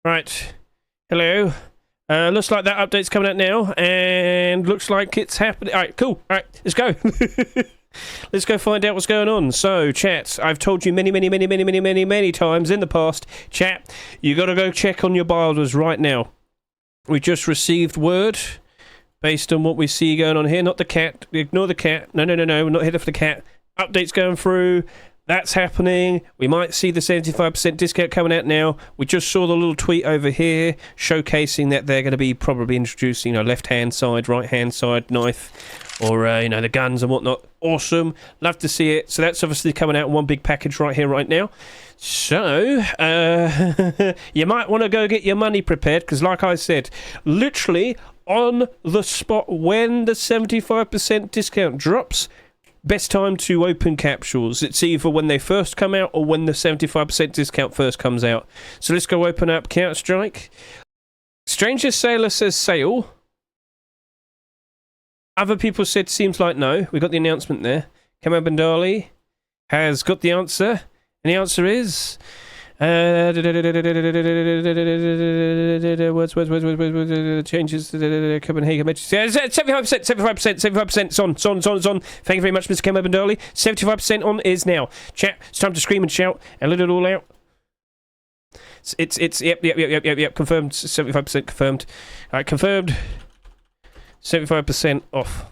Right. Hello. Looks like that update's coming out now, and looks like it's happening. All right, cool. All right, let's go. Let's go find out what's going on. So, chat, I've told you many times in the past, chat, you got to go check on your buy orders right now. We just received word, based on what we see going on here. Not the cat. Ignore the cat. No. We're not here for the cat. Updates going through. That's happening. We might see the 75% discount coming out now. We just saw the little tweet over here showcasing that they're going to be probably introducing, left-hand side, right-hand side knife, or, the guns and whatnot. Awesome. Love to see it. So that's obviously coming out in one big package right here, right now. So, you might want to go get your money prepared, because like I said, literally on the spot when the 75% discount drops, best time to open capsules. It's either when they first come out or when the 75% discount first comes out. So let's go open up Counter-Strike. Stranger Sailor says sail. Other people said seems like no. We got the announcement there. Kamal Bandali has got the answer. And the answer is... words, changes, Copenhagen, 75%, it's on. Thank you very much, Mr. Kamal Bandali. 75% on is now. Chat, it's time to scream and shout and let it all out. It's yep, confirmed, 75% confirmed. Alright, confirmed, 75% off.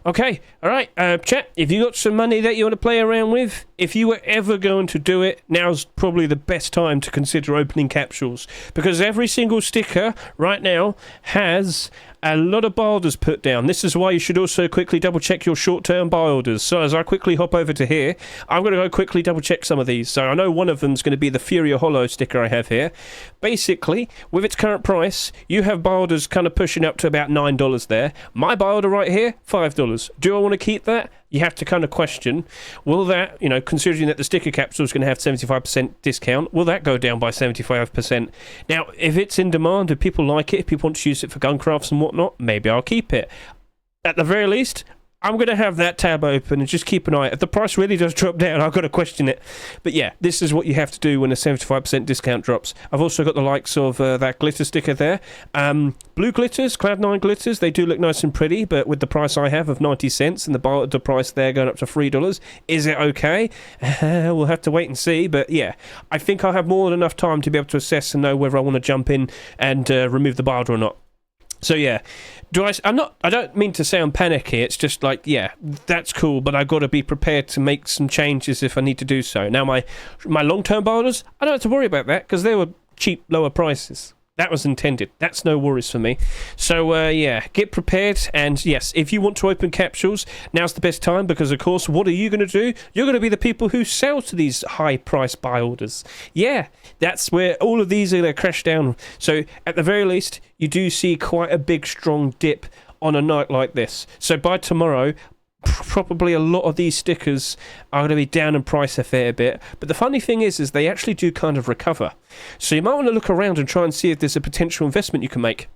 Okay, alright, chat, if you got some money that you want to play around with, if you were ever going to do it, now's probably the best time to consider opening capsules, because every single sticker right now has a lot of buy orders put down. This is why you should also quickly double check your short-term buy orders. So as I quickly hop over to here, I'm going to go quickly double check some of these. So I know one of them is going to be the Furia Hollow sticker I have here. Basically, with its current price, you have buy orders kind of pushing up to about $9 there. My buy order right here, $5. Do I want to keep that? You have to kind of question, will that, considering that the sticker capsule is going to have 75% discount, will that go down by 75%? Now, if it's in demand, if people like it, if people want to use it for gun crafts and whatnot, maybe I'll keep it. At the very least, I'm going to have that tab open and just keep an eye. If the price really does drop down, I've got to question it. But yeah, this is what you have to do when a 75% discount drops. I've also got the likes of that glitter sticker there. Blue glitters, Cloud9 glitters, they do look nice and pretty, but with the price I have of 90 cents and the price there going up to $3, is it okay? We'll have to wait and see. But yeah, I think I'll have more than enough time to be able to assess and know whether I want to jump in and remove the buy order or not. So yeah, I don't mean to sound panicky, it's just like, yeah, that's cool, but I've got to be prepared to make some changes if I need to do so. Now my long-term buy orders, I don't have to worry about that, because they were cheap, lower prices. That was intended. That's no worries for me. So, yeah, get prepared. And yes, if you want to open capsules, now's the best time, because, of course, what are you going to do? You're going to be the people who sell to these high-price buy orders. Yeah, that's where all of these are going to crash down. So, at the very least, you do see quite a big, strong dip on a night like this. So, by tomorrow, probably a lot of these stickers are going to be down in price a fair bit, but the funny thing is they actually do kind of recover. So you might want to look around and try and see if there's a potential investment you can make.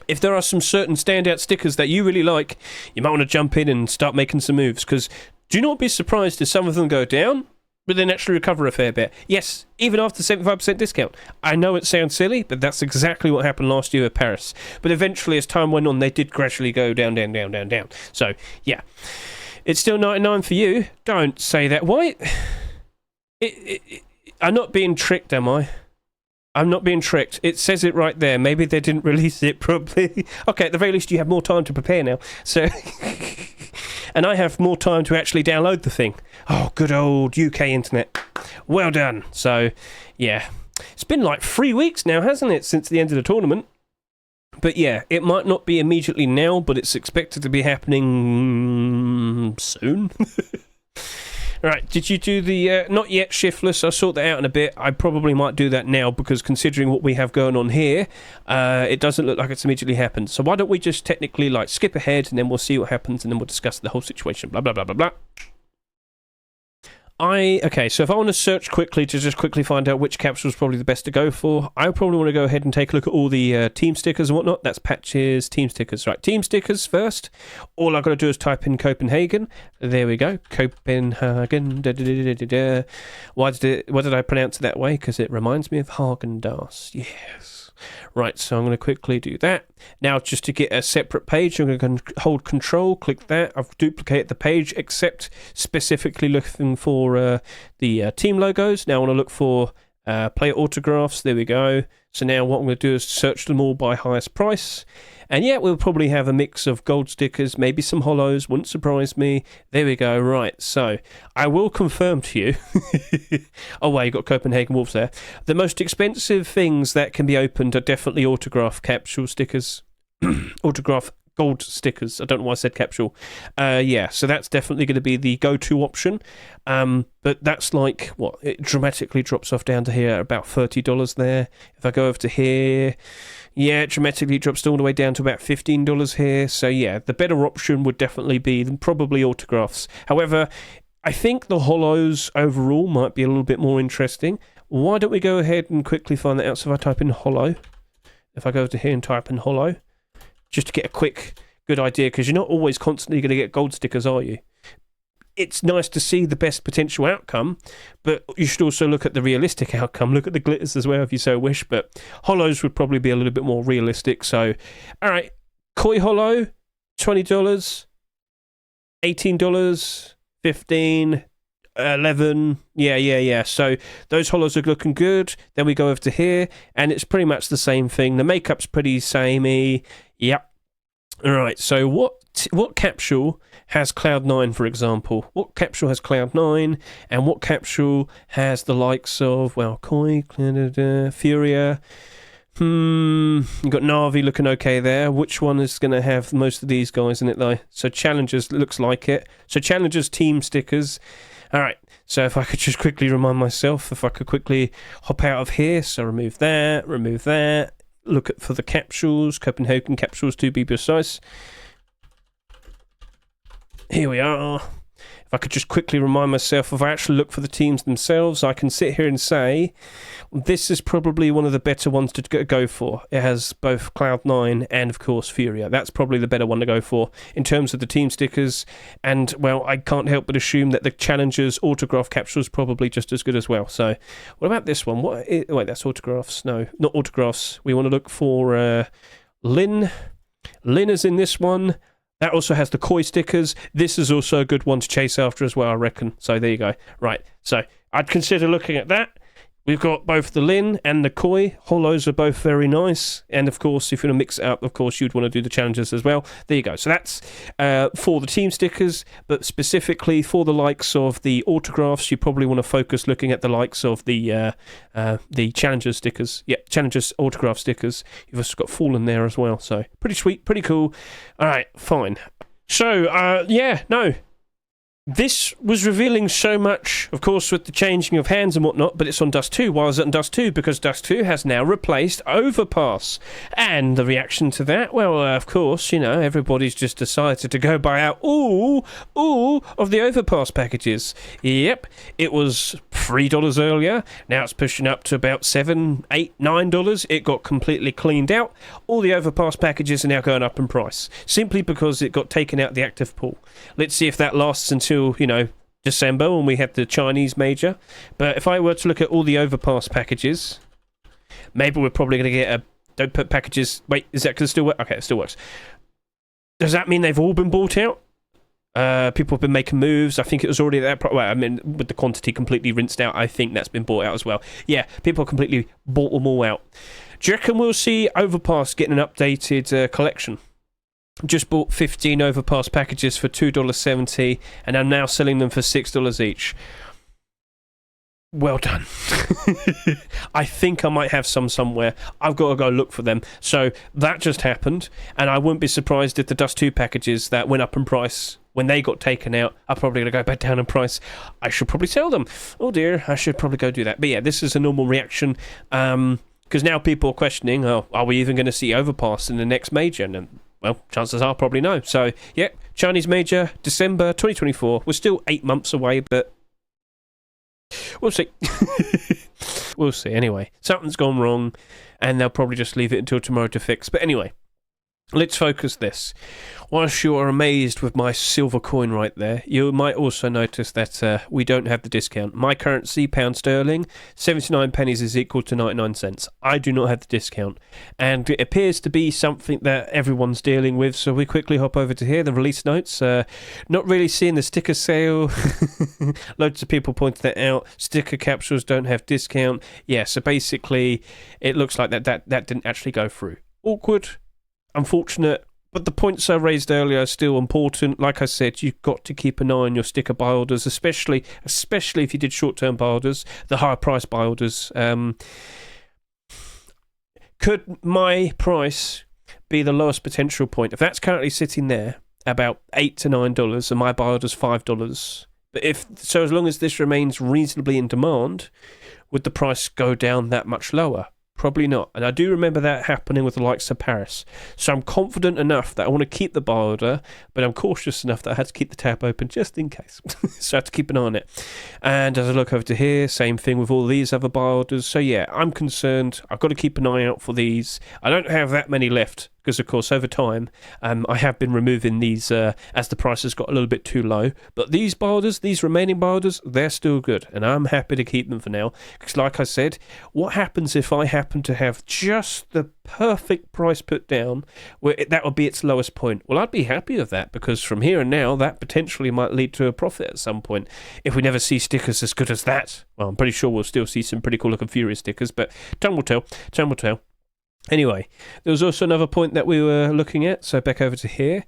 If there are some certain standout stickers that you really like, you might want to jump in and start making some moves, because do not be surprised if some of them go down, but then actually recover a fair bit. Yes, even after 75% discount. I know it sounds silly, but that's exactly what happened last year at Paris. But eventually, as time went on, they did gradually go down. So, yeah. It's still 99 for you. Don't say that. Why? I'm not being tricked, am I? I'm not being tricked. It says it right there. Maybe they didn't release it properly. Okay, at the very least, you have more time to prepare now. So... And I have more time to actually download the thing. Oh, good old UK internet. Well done. So, yeah. It's been like 3 weeks now, hasn't it, since the end of the tournament? But yeah, it might not be immediately now, but it's expected to be happening soon. Right, did you do the not yet shiftless? I'll sort that out in a bit. I probably might do that now, because considering what we have going on here, it doesn't look like it's immediately happened. So why don't we just technically skip ahead, and then we'll see what happens, and then we'll discuss the whole situation. Blah blah blah blah blah. Okay, so if I want to search quickly to just quickly find out which capsule is probably the best to go for, I probably want to go ahead and take a look at all the team stickers and whatnot. That's patches, team stickers. Right, team stickers first. All I've got to do is type in Copenhagen. There we go. Copenhagen. Why did I pronounce it that way? Because it reminds me of Haagen-Dazs. Yes. Right, so I'm going to quickly do that. Now, just to get a separate page, I'm going to hold Control, click that. I've duplicated the page, except specifically looking for the team logos. Now I want to look for player autographs. There we go. So now what I'm going to do is search them all by highest price. And yeah, we'll probably have a mix of gold stickers, maybe some hollows, wouldn't surprise me. There we go, right, so I will confirm to you, oh wow, you got Copenhagen Wolves there. The most expensive things that can be opened are definitely autograph capsule stickers, autograph gold stickers. I don't know why I said capsule. Yeah, so that's definitely going to be the go-to option. But that's like, what, it dramatically drops off down to here, about $30 there. If I go over to here, yeah, it dramatically drops all the way down to about $15 here. So yeah, the better option would definitely be probably autographs. However, I think the hollows overall might be a little bit more interesting. Why don't we go ahead and quickly find that out? So if I type in hollow, if I go over to here and type in hollow, just to get a quick, good idea, because you're not always constantly going to get gold stickers, are you? It's nice to see the best potential outcome, but you should also look at the realistic outcome. Look at the glitters as well, if you so wish, but hollows would probably be a little bit more realistic. So, all right, koi hollow, $20, $18, $15, $11, yeah. So those hollows are looking good. Then we go over to here, and it's pretty much the same thing. The makeup's pretty samey. Yep. All right, so what capsule has Cloud9, for example? What capsule has Cloud9, and what capsule has the likes of, well, Koi, Furia? You've got Navi looking okay there. Which one is going to have most of these guys in it, though? So Challengers looks like it. So Challengers team stickers. All right, so if I could just quickly remind myself, if I could quickly hop out of here. So remove that. Look for the capsules, Copenhagen capsules to be precise. Here we are. If I could just quickly remind myself, if I actually look for the teams themselves, I can sit here and say this is probably one of the better ones to go for. It has both Cloud9 and, of course, Furia. That's probably the better one to go for in terms of the team stickers. And, well, I can't help but assume that the Challengers autograph capsule is probably just as good as well. So, what about this one? Wait, that's autographs. No, not autographs. We want to look for Lin. Lin is in this one. That also has the koi stickers. This is also a good one to chase after as well, I reckon. So there you go. Right, so I'd consider looking at that. We've got both the Lin and the koi. Hollows are both very nice. And, of course, if you want to mix it up, of course, you'd want to do the challenges as well. There you go. So that's for the team stickers, but specifically for the likes of the autographs, you probably want to focus looking at the likes of the challengers stickers. Yeah, challengers autograph stickers. You've also got Fallen there as well. So pretty sweet, pretty cool. All right, fine. So, yeah, no. This was revealing so much, of course, with the changing of hands and whatnot, but it's on Dust 2. Why is it on Dust 2? Because Dust 2 has now replaced Overpass. And the reaction to that? Well, of course, you know, everybody's just decided to go buy out all of the Overpass packages. Yep, it was $3 earlier. Now it's pushing up to about $7, $8, $9. It got completely cleaned out. All the Overpass packages are now going up in price, simply because it got taken out of the active pool. Let's see if that lasts until, you know, December when we have the Chinese major. But if I were to look at all the Overpass packages, maybe we're probably going to get a... Don't put packages... Wait, is that because it still works? Okay, it still works. Does that mean they've all been bought out? People have been making moves. I think it was already at that... Well, I mean, with the quantity completely rinsed out, I think that's been bought out as well. Yeah, people completely bought them all out. Do you reckon we'll see Overpass getting an updated collection? Just bought 15 Overpass packages for $2.70, and I'm now selling them for $6 each. Well done. I think I might have some somewhere. I've got to go look for them. So that just happened, and I wouldn't be surprised if the Dust 2 packages that went up in price when they got taken out are probably going to go back down in price. I should probably sell them. Oh dear, I should probably go do that. But yeah, this is a normal reaction. Because now people are questioning, oh, are we even going to see Overpass in the next major? And well, chances are probably no. So, yeah, Chinese major, December 2024. We're still 8 months away, but we'll see. We'll see. Anyway, something's gone wrong, and they'll probably just leave it until tomorrow to fix. But anyway, let's focus this. Whilst you are amazed with my silver coin right there, you might also notice that we don't have the discount. My currency, pound sterling, 79 pennies is equal to 99 cents. I do not have the discount. And it appears to be something that everyone's dealing with, so we quickly hop over to here, the release notes. Not really seeing the sticker sale. Loads of people pointed that out. Sticker capsules don't have discount. Yeah, so basically, it looks like that didn't actually go through. Awkward, unfortunate. But the points I raised earlier are still important. Like I said, you've got to keep an eye on your sticker buy orders, especially if you did short-term buy orders, the higher price buy orders. Could my price be the lowest potential point? If that's currently sitting there, about $8 to $9, and my buy order's $5, but as long as this remains reasonably in demand, would the price go down that much lower? Probably not. And I do remember that happening with the likes of Paris. So I'm confident enough that I want to keep the buy order, but I'm cautious enough that I had to keep the tab open just in case. So I have to keep an eye on it. And as I look over to here, same thing with all these other buy orders. So yeah, I'm concerned. I've got to keep an eye out for these. I don't have that many left, because of course over time I have been removing these as the price has got a little bit too low, but these buy orders, these remaining buy orders, they're still good, and I'm happy to keep them for now, because like I said, what happens if I happen to have just the perfect price put down where that would be its lowest point? Well, I'd be happy with that, because from here and now that potentially might lead to a profit at some point if we never see stickers as good as that. Well, I'm pretty sure we'll still see some pretty cool looking Furious stickers, but time will tell. Anyway, there was also another point that we were looking at, so back over to here.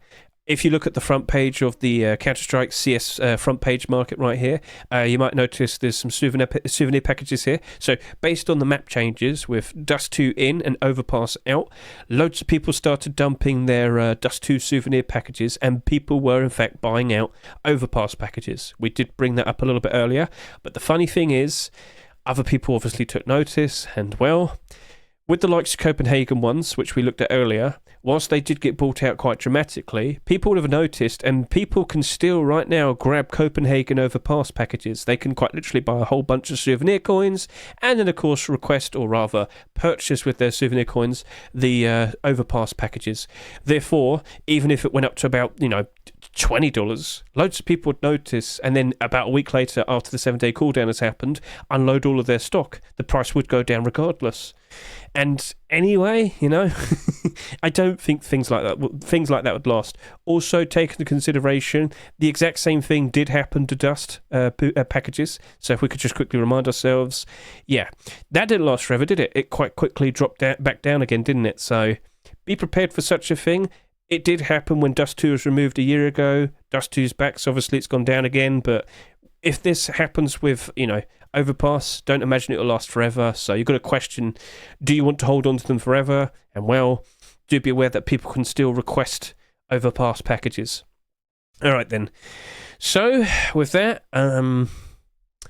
If you look at the front page of the Counter-Strike CS front page market right here, you might notice there's some souvenir packages here. So based on the map changes with Dust 2 in and Overpass out, loads of people started dumping their Dust 2 souvenir packages, and people were in fact buying out Overpass packages. We did bring that up a little bit earlier, but the funny thing is, other people obviously took notice, and well, with the likes of Copenhagen ones, which we looked at earlier, whilst they did get bought out quite dramatically, people would have noticed, and people can still right now grab Copenhagen Overpass packages. They can quite literally buy a whole bunch of souvenir coins, and then of course request, or rather purchase with their souvenir coins, the Overpass packages. Therefore, even if it went up to about, $20, loads of people would notice, and then about a week later, after the 7-day cooldown has happened, unload all of their stock. The price would go down regardless. And anyway, I don't think things like that would last. Also, take into consideration, the exact same thing did happen to Dust packages. So if we could just quickly remind ourselves, yeah, that didn't last forever, did it? It quite quickly dropped back down again, didn't it? So be prepared for such a thing. It did happen when Dust 2 was removed a year ago. Dust 2's back, so obviously it's gone down again. But if this happens with, Overpass, don't imagine it'll last forever. So you've got to question, do you want to hold on to them forever? And well, do be aware that people can still request Overpass packages. All right then. So with that,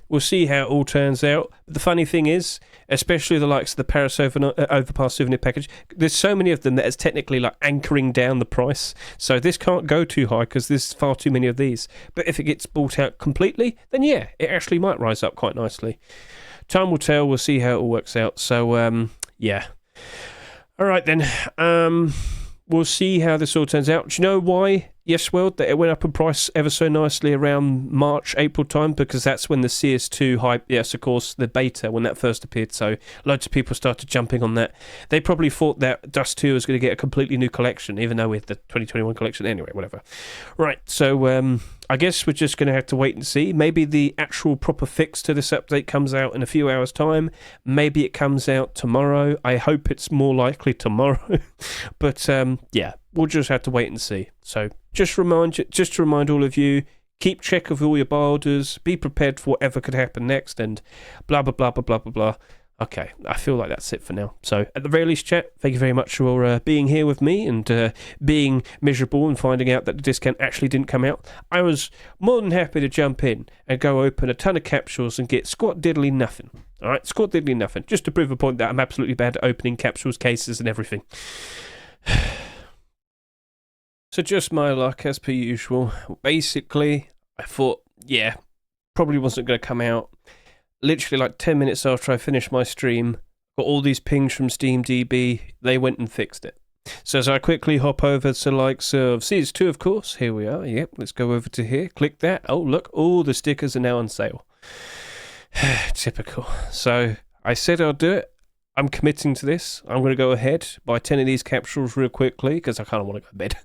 we'll see how it all turns out. But the funny thing is, especially the likes of the Paris Overpass souvenir package, there's so many of them that is technically like anchoring down the price. So this can't go too high because there's far too many of these. But if it gets bought out completely, then yeah, it actually might rise up quite nicely. Time will tell. We'll see how it all works out. So yeah. All right then. We'll see how this all turns out. Do you know why, Yes World, that it went up in price ever so nicely around March, April time? Because that's when the CS2 hype, yes, of course, the beta, when that first appeared. So loads of people started jumping on that. They probably thought that Dust 2 was going to get a completely new collection, even though we had the 2021 collection. Anyway, whatever. Right, so I guess we're just going to have to wait and see. Maybe the actual proper fix to this update comes out in a few hours' time. Maybe it comes out tomorrow. I hope it's more likely tomorrow. But yeah, we'll just have to wait and see. So just to remind all of you, keep check of all your buy orders. Be prepared for whatever could happen next, and blah blah blah blah blah blah blah. Okay, I feel like that's it for now. So at the very least, chat, thank you very much for being here with me and being miserable and finding out that the discount actually didn't come out. I was more than happy to jump in and go open a ton of capsules and get squat diddly nothing. All right, squat diddly nothing, just to prove a point that I'm absolutely bad at opening capsules, cases, and everything. So just my luck as per usual. Basically, I thought, yeah, probably wasn't going to come out. Literally like 10 minutes after I finished my stream, got all these pings from SteamDB, they went and fixed it. So as I quickly hop over to likes of CS2, of course, here we are. Yep, let's go over to here. Click that. Oh, look, all the stickers are now on sale. Typical. So I said I'll do it. I'm committing to this. I'm going to go ahead, buy 10 of these capsules real quickly because I kind of want to go to bed.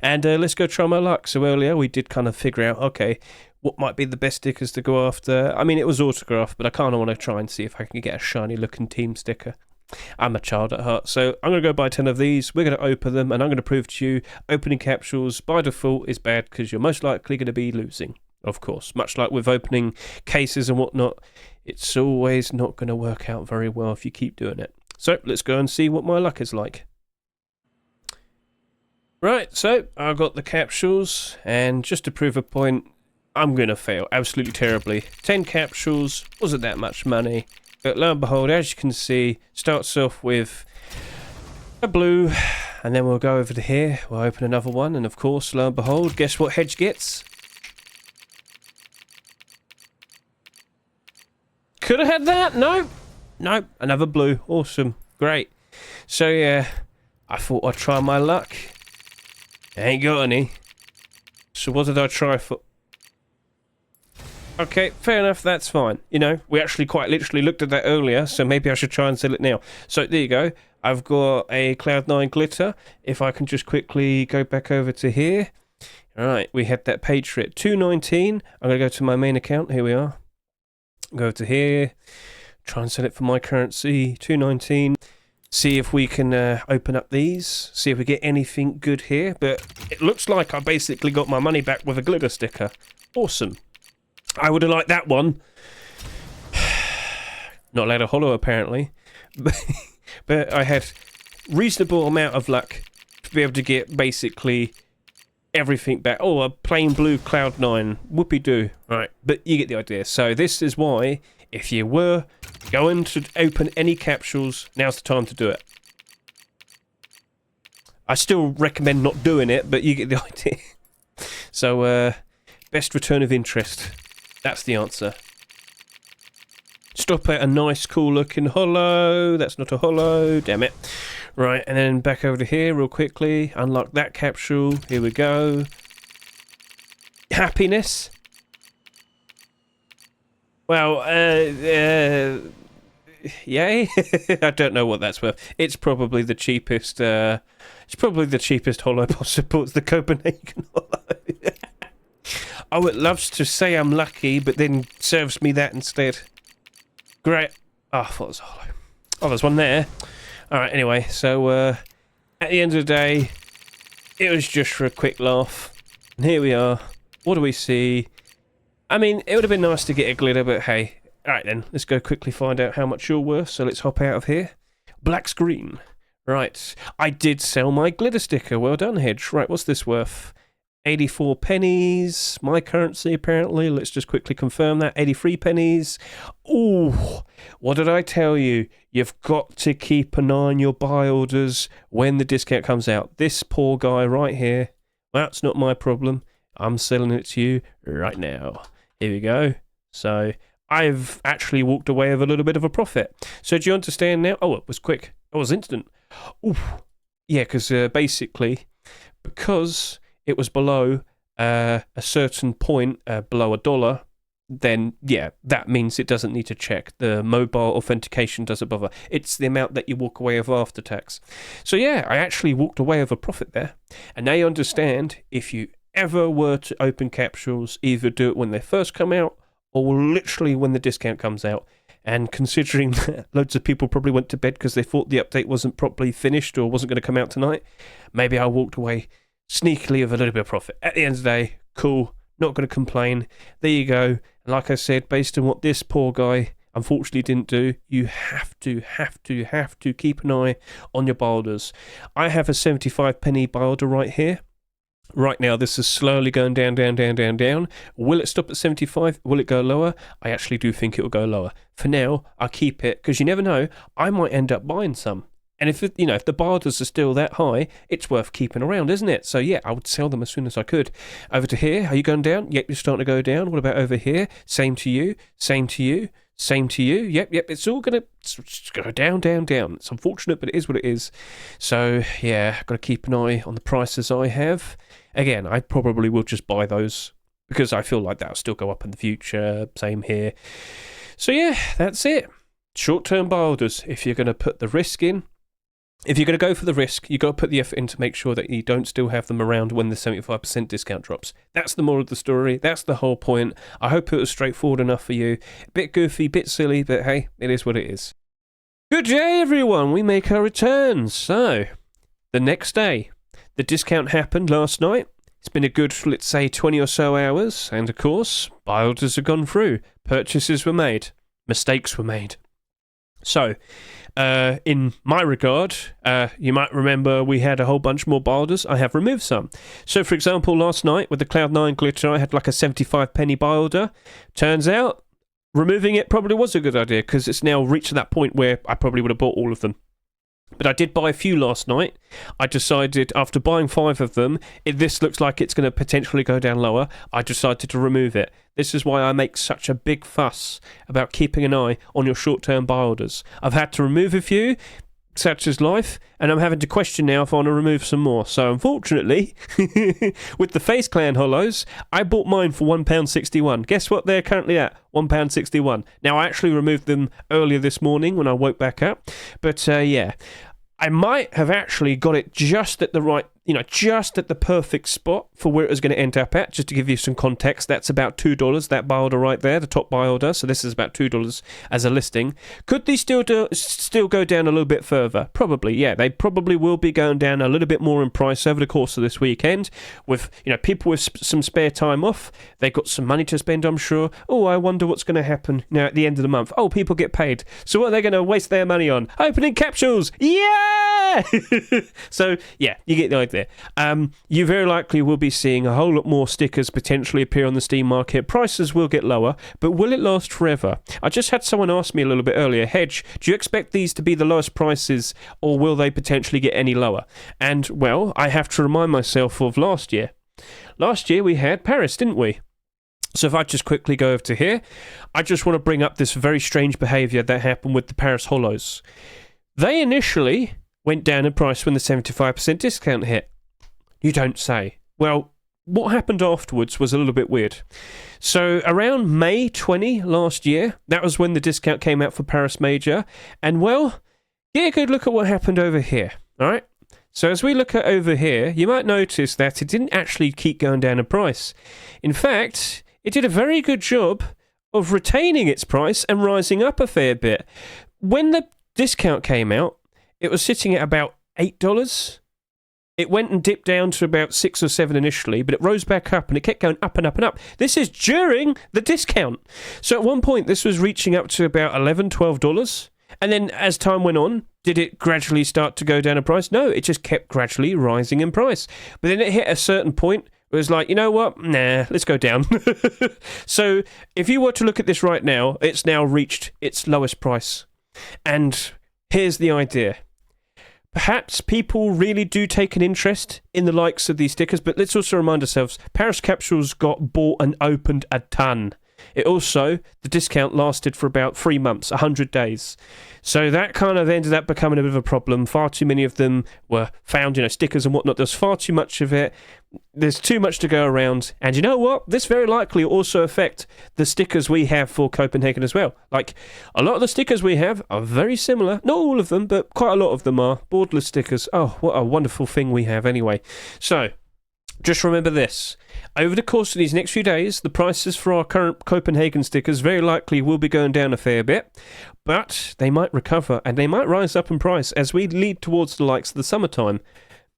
And let's go try my luck. So earlier we did kind of figure out, okay, what might be the best stickers to go after. I mean, it was autographed, but I kind of want to try and see if I can get a shiny looking team sticker. I'm a child at heart, so I'm going to go buy 10 of these. We're going to open them, and I'm going to prove to you opening capsules by default is bad because you're most likely going to be losing. Of course, much like with opening cases and whatnot, it's always not going to work out very well if you keep doing it. So let's go and see what my luck is like. Right, so I got the capsules, and just to prove a point, I'm going to fail absolutely terribly. 10 capsules, wasn't that much money, but lo and behold, as you can see, starts off with a blue, and then we'll go over to here, we'll open another one, and of course, lo and behold, guess what Hedge gets? Could have had that. No, another blue. Awesome, great. So yeah, I thought I'd try my luck. I ain't got any. So what did I try for? Okay, fair enough, that's fine. You know, we actually quite literally looked at that earlier, so maybe I should try and sell it now. So there you go. I've got a Cloud9 glitter. If I can just quickly go back over to here. Alright, we had that page for it. 219. I'm going to go to my main account. Here we are. Go to here, try and sell it for my currency, 219. See if we can open up these, see if we get anything good here. But it looks like I basically got my money back with a glitter sticker. Awesome. I would have liked that one. Not allowed a holo apparently. But I had reasonable amount of luck to be able to get basically everything back. Oh, a plain blue Cloud9. Whoopie-doo. Right, but you get the idea. So this is why, if you were going to open any capsules, now's the time to do it. I still recommend not doing it, but you get the idea. So, best return of interest. That's the answer. Stop at a nice, cool-looking holo. That's not a holo. Damn it. Right, and then back over to here real quickly. Unlock that capsule. Here we go. Happiness. Well, yay. I don't know what that's worth. It's probably the cheapest. It's probably the cheapest holo possible. It's the Copenhagen holo. Oh, it loves to say I'm lucky, but then serves me that instead. Great. Oh, I thought it was a holo. Oh, there's one there. Alright, anyway, so at the end of the day, it was just for a quick laugh. And here we are. What do we see? I mean, it would have been nice to get a glitter, but hey. Alright then, let's go quickly find out how much you're worth. So let's hop out of here. Black screen. Right, I did sell my glitter sticker. Well done, Hedge. Right, what's this worth? 84 pennies. My currency, apparently. Let's just quickly confirm that. 83 pennies. Ooh, what did I tell you? You've got to keep an eye on your buy orders when the discount comes out. This poor guy right here, well, that's not my problem. I'm selling it to you right now. Here we go. So I've actually walked away with a little bit of a profit. So do you understand now? Oh, it was quick. It was instant. Ooh, yeah, because basically, because it was below a certain point, below $1, then yeah, that means it doesn't need to check. The mobile authentication doesn't bother. It's the amount that you walk away with after tax. So yeah, I actually walked away with a profit there. And now you understand, if you ever were to open capsules, either do it when they first come out or literally when the discount comes out. And considering that loads of people probably went to bed because they thought the update wasn't properly finished or wasn't going to come out tonight, maybe I walked away sneakily with a little bit of profit. At the end of the day, cool, not going to complain. There you go. And like I said, based on what this poor guy unfortunately didn't do, you have to keep an eye on your buy orders. I have a 75 penny buy order right here. Right now, this is slowly going down. Will it stop at 75? Will it go lower? I actually do think it will go lower. For now, I'll keep it, because you never know, I might end up buying some. And if if the buy orders are still that high, it's worth keeping around, isn't it? So yeah, I would sell them as soon as I could. Over to here, are you going down? Yep, you're starting to go down. What about over here? Same to you, same to you, Same to you. Yep. It's all going to go down, down, down. It's unfortunate, but it is what it is. So, yeah, got to keep an eye on the prices I have. Again, I probably will just buy those because I feel like that'll still go up in the future. Same here. So, yeah, that's it. Short-term buy orders. If you're going to put the risk in, if you're going to go for the risk, you've got to put the effort in to make sure that you don't still have them around when the 75% discount drops. That's the moral of the story. That's the whole point. I hope it was straightforward enough for you. A bit goofy, bit silly, but hey, it is what it is. Good day, everyone. We make our returns. So, the next day, the discount happened last night. It's been a good, let's say, 20 or so hours. And, of course, buy orders have gone through. Purchases were made. Mistakes were made. So, in my regard, you might remember we had a whole bunch more buy orders. I have removed some. So, for example, last night with the Cloud9 glitter, I had like a 75p buy order. Turns out, removing it probably was a good idea because it's now reached that point where I probably would have bought all of them. But I did buy a few last night. I decided, after buying 5 of them, if this looks like it's going to potentially go down lower, I decided to remove it. This is why I make such a big fuss about keeping an eye on your short-term buy orders. I've had to remove a few, such as life, and I'm having to question now if I want to remove some more. So, unfortunately, with the Face Clan Hollows, I bought mine for £1.61. Guess what they're currently at? £1.61. Now, I actually removed them earlier this morning when I woke back up. But, yeah, I might have actually got it just at the right, just at the perfect spot for where it was going to end up at. Just to give you some context, that's about $2, that buy order right there, the top buy order. So this is about $2 as a listing. Could these still go down a little bit further? Probably, yeah. They probably will be going down a little bit more in price over the course of this weekend. With, people with some spare time off, they've got some money to spend, I'm sure. Oh, I wonder what's going to happen now at the end of the month. Oh, people get paid. So what are they going to waste their money on? Opening capsules! Yeah! So, yeah, you get the idea. You very likely will be seeing a whole lot more stickers potentially appear on the Steam market. Prices will get lower, but will it last forever? I just had someone ask me a little bit earlier, Hedge, do you expect these to be the lowest prices, or will they potentially get any lower? And, well, I have to remind myself of last year. Last year we had Paris, didn't we? So if I just quickly go over to here, I just want to bring up this very strange behaviour that happened with the Paris Hollows. They initially went down in price when the 75% discount hit. You don't say. Well, what happened afterwards was a little bit weird. So around May 20 last year, that was when the discount came out for Paris Major. And well, get a good look at what happened over here. All right? So as we look at over here, you might notice that it didn't actually keep going down in price. In fact, it did a very good job of retaining its price and rising up a fair bit. When the discount came out, it was sitting at about $8. It went and dipped down to about 6 or 7 initially, but it rose back up and it kept going up and up and up. This is during the discount. So at one point, this was reaching up to about $11, $12. And then as time went on, did it gradually start to go down in price? No, it just kept gradually rising in price. But then it hit a certain point. It was like, you know what? Nah, let's go down. So if you were to look at this right now, it's now reached its lowest price. And here's the idea. Perhaps people really do take an interest in the likes of these stickers, but let's also remind ourselves, Paris Capsules got bought and opened a ton. It also, the discount lasted for about 3 months, 100 days. So that kind of ended up becoming a bit of a problem. Far too many of them were found, stickers and whatnot. There's far too much of it. There's too much to go around. And you know what? This very likely will also affect the stickers we have for Copenhagen as well. Like, a lot of the stickers we have are very similar. Not all of them, but quite a lot of them are. Borderless stickers. Oh, what a wonderful thing we have anyway. So, just remember this. Over the course of these next few days, the prices for our current Copenhagen stickers very likely will be going down a fair bit, but they might recover and they might rise up in price as we lead towards the likes of the summertime.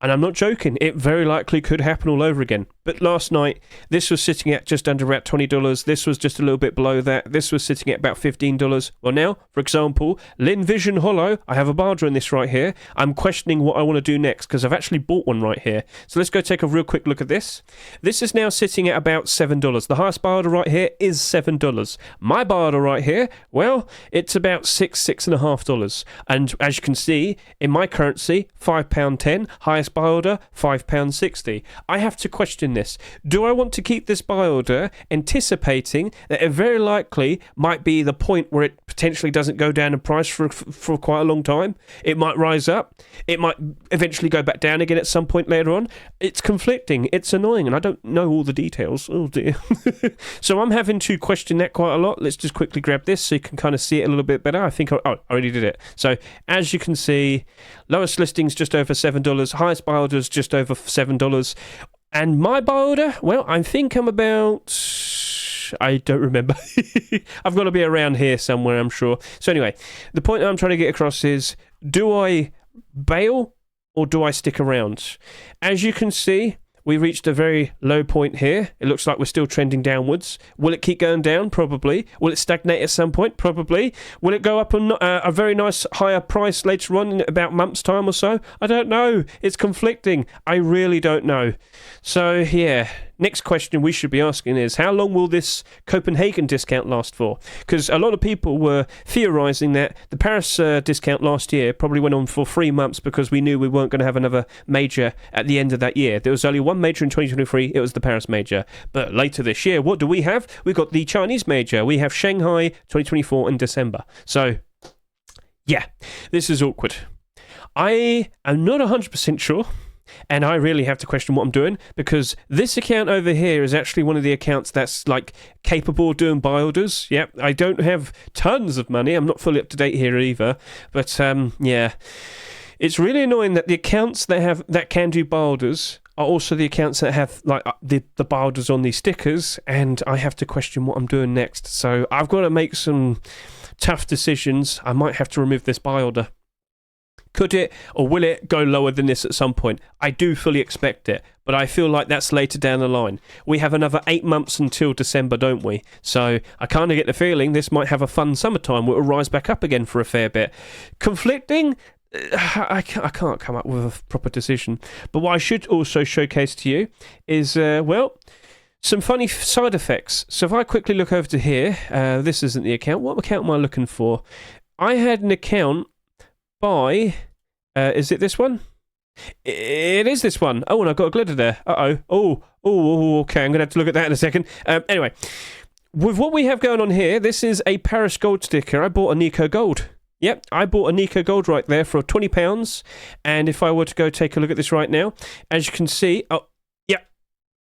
And I'm not joking, it very likely could happen all over again. But last night, this was sitting at just under about $20. This was just a little bit below that. This was sitting at about $15. Well, now, for example, Lin Vision Hollow, I have a buy order in this right here. I'm questioning what I want to do next because I've actually bought one right here. So let's go take a real quick look at this. This is now sitting at about $7. The highest buy order right here is $7. My buy order right here, well, it's about $6.50. And as you can see, in my currency, £5.10. Highest buy order, £5.60. I have to question doing this? Do I want to keep this buy order, anticipating that it very likely might be the point where it potentially doesn't go down in price for quite a long time? It might rise up. It might eventually go back down again at some point later on. It's conflicting. It's annoying, and I don't know all the details. Oh dear. So I'm having to question that quite a lot. Let's just quickly grab this so you can kind of see it a little bit better. I think I already did it. So as you can see, lowest listings just over $7, highest buy orders just over $7. And my buy order, well, I think I'm about... I don't remember. I've got to be around here somewhere, I'm sure. So anyway, the point that I'm trying to get across is, do I bail or do I stick around? As you can see, we reached a very low point here. It looks like we're still trending downwards. Will it keep going down? Probably. Will it stagnate at some point? Probably. Will it go up on a very nice higher price later on in about a month's time or so? I don't know. It's conflicting. I really don't know. So, yeah. Next question we should be asking is, how long will this Copenhagen discount last for? Because a lot of people were theorising that the Paris discount last year probably went on for 3 months because we knew we weren't going to have another major at the end of that year. There was only one major in 2023, it was the Paris major. But later this year, what do we have? We've got the Chinese major. We have Shanghai 2024 in December. So, yeah, this is awkward. I am not 100% sure. And I really have to question what I'm doing, because this account over here is actually one of the accounts that's like capable of doing buy orders. Yep, I don't have tons of money. I'm not fully up to date here either. But yeah, it's really annoying that the accounts that can do buy orders are also the accounts that have like the buy orders on these stickers, and I have to question what I'm doing next. So I've got to make some tough decisions. I might have to remove this buy order. Could it or will it go lower than this at some point? I do fully expect it, but I feel like that's later down the line. We have another 8 months until December, don't we? So I kind of get the feeling this might have a fun summertime where it'll rise back up again for a fair bit. Conflicting? I can't come up with a proper decision. But what I should also showcase to you is, well, some funny side effects. So if I quickly look over to here, this isn't the account. What account am I looking for? I had an account by, is it this one? It is this one. Oh, and I've got a glitter there. Oh, okay, I'm going to have to look at that in a second. Anyway, with what we have going on here, this is a Paris Gold sticker. I bought a Nico Gold. Yep, I bought a Nico Gold right there for £20. And if I were to go take a look at this right now, as you can see, oh, yeah,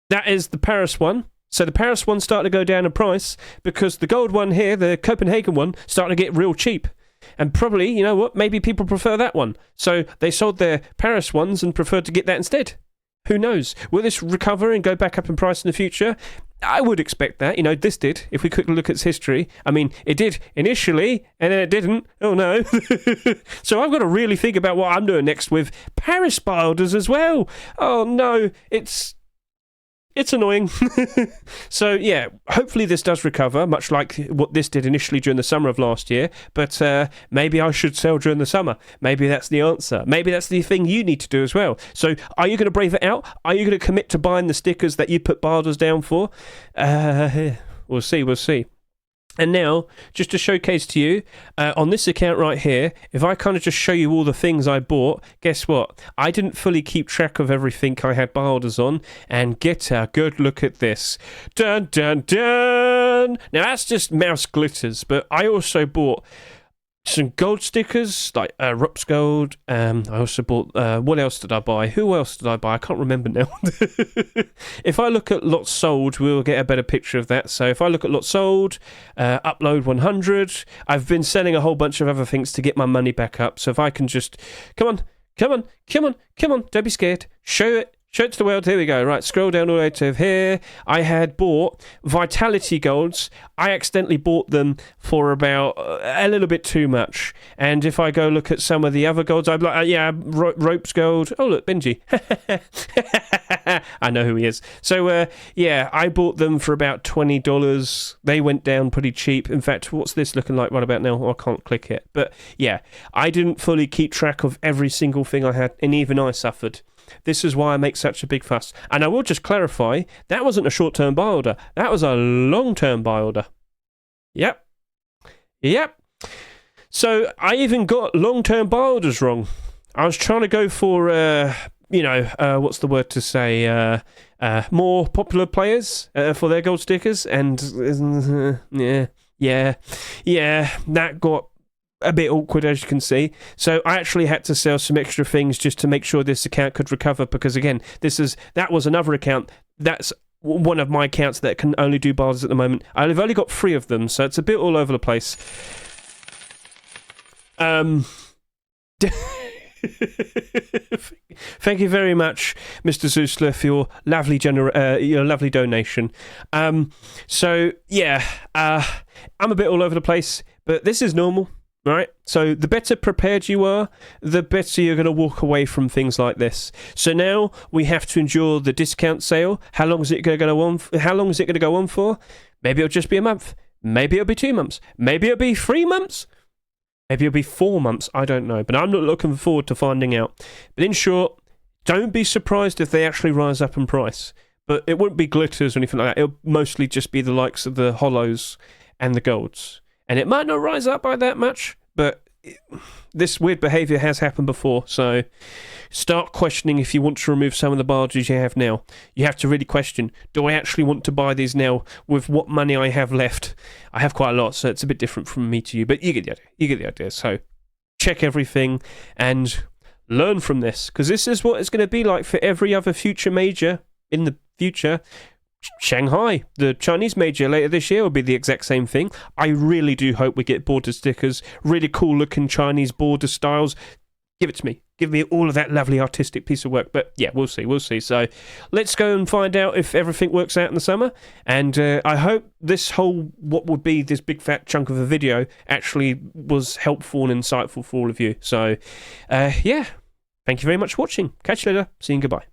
that is the Paris one. So the Paris one's starting to go down in price because the gold one here, the Copenhagen one, starting to get real cheap. And probably, you know what, maybe people prefer that one. So they sold their Paris ones and preferred to get that instead. Who knows? Will this recover and go back up in price in the future? I would expect that. You know, this did. If we quickly look at its history. I mean, it did initially, and then it didn't. Oh, no. So I've got to really think about what I'm doing next with Paris buy orders as well. Oh, no. It's annoying. So, yeah, hopefully this does recover, much like what this did initially during the summer of last year. But maybe I should sell during the summer. Maybe that's the answer. Maybe that's the thing you need to do as well. So, are you going to brave it out? Are you going to commit to buying the stickers that you put buy orders down for? We'll see. And now, just to showcase to you, on this account right here, if I kind of just show you all the things I bought, guess what? I didn't fully keep track of everything I had buy orders on, and get a good look at this. Dun, dun, dun! Now, that's just mouse glitters, but I also bought some gold stickers, like Rups Gold. I also bought, what else did I buy? Who else did I buy? I can't remember now. If I look at lots sold, we'll get a better picture of that. So if I look at lots sold, upload 100, I've been selling a whole bunch of other things to get my money back up. So if I can just, come on, don't be scared, show it to the world. Here we go. Right, scroll down all the way to here. I had bought Vitality Golds. I accidentally bought them for about a little bit too much. And if I go look at some of the other golds, I'm like, Ropes Gold. Oh, look, Benji. I know who he is. So, yeah, I bought them for about $20. They went down pretty cheap. In fact, what's this looking like right about now? Oh, I can't click it. But, yeah, I didn't fully keep track of every single thing I had, and even I suffered. This is why I make such a big fuss. And I will just clarify, that wasn't a short-term buy order. That was a long-term buy order. Yep. So I even got long-term buy orders wrong. I was trying to go for you know, what's the word to say? More popular players for their gold stickers, and yeah, that got a bit awkward, as you can see. So I actually had to sell some extra things just to make sure this account could recover, because again, that was another account. That's one of my accounts that can only do bars at the moment. I've only got 3 of them, so it's a bit all over the place. Thank you very much, Mr. Zeusler, for your lovely donation. So yeah, I'm a bit all over the place, but this is normal, right? So the better prepared you are, the better you're going to walk away from things like this. So now we have to endure the discount sale. How long is it going to go on? How long is it going to go on for? Maybe it'll just be a month. Maybe it'll be 2 months. Maybe it'll be 3 months. Maybe it'll be 4 months, I don't know, but I'm not looking forward to finding out. But in short, don't be surprised if they actually rise up in price. But it won't be glitters or anything like that. It'll mostly just be the likes of the hollows and the golds. And it might not rise up by that much, but this weird behaviour has happened before, so start questioning if you want to remove some of the barges you have now. You have to really question, do I actually want to buy these now with what money I have left? I have quite a lot, so it's a bit different from me to you, but you get the idea. You get the idea. So check everything and learn from this, because this is what it's going to be like for every other future major in the future. Shanghai, the Chinese major later this year, will be the exact same thing. I really do hope we get border stickers, really cool looking Chinese border styles. Give it to me. Give me all of that lovely artistic piece of work. But yeah, we'll see. So let's go and find out if everything works out in the summer. And I hope this whole, what would be this big fat chunk of a video, actually was helpful and insightful for all of you. So yeah, thank you very much for watching. Catch you later. See you and goodbye.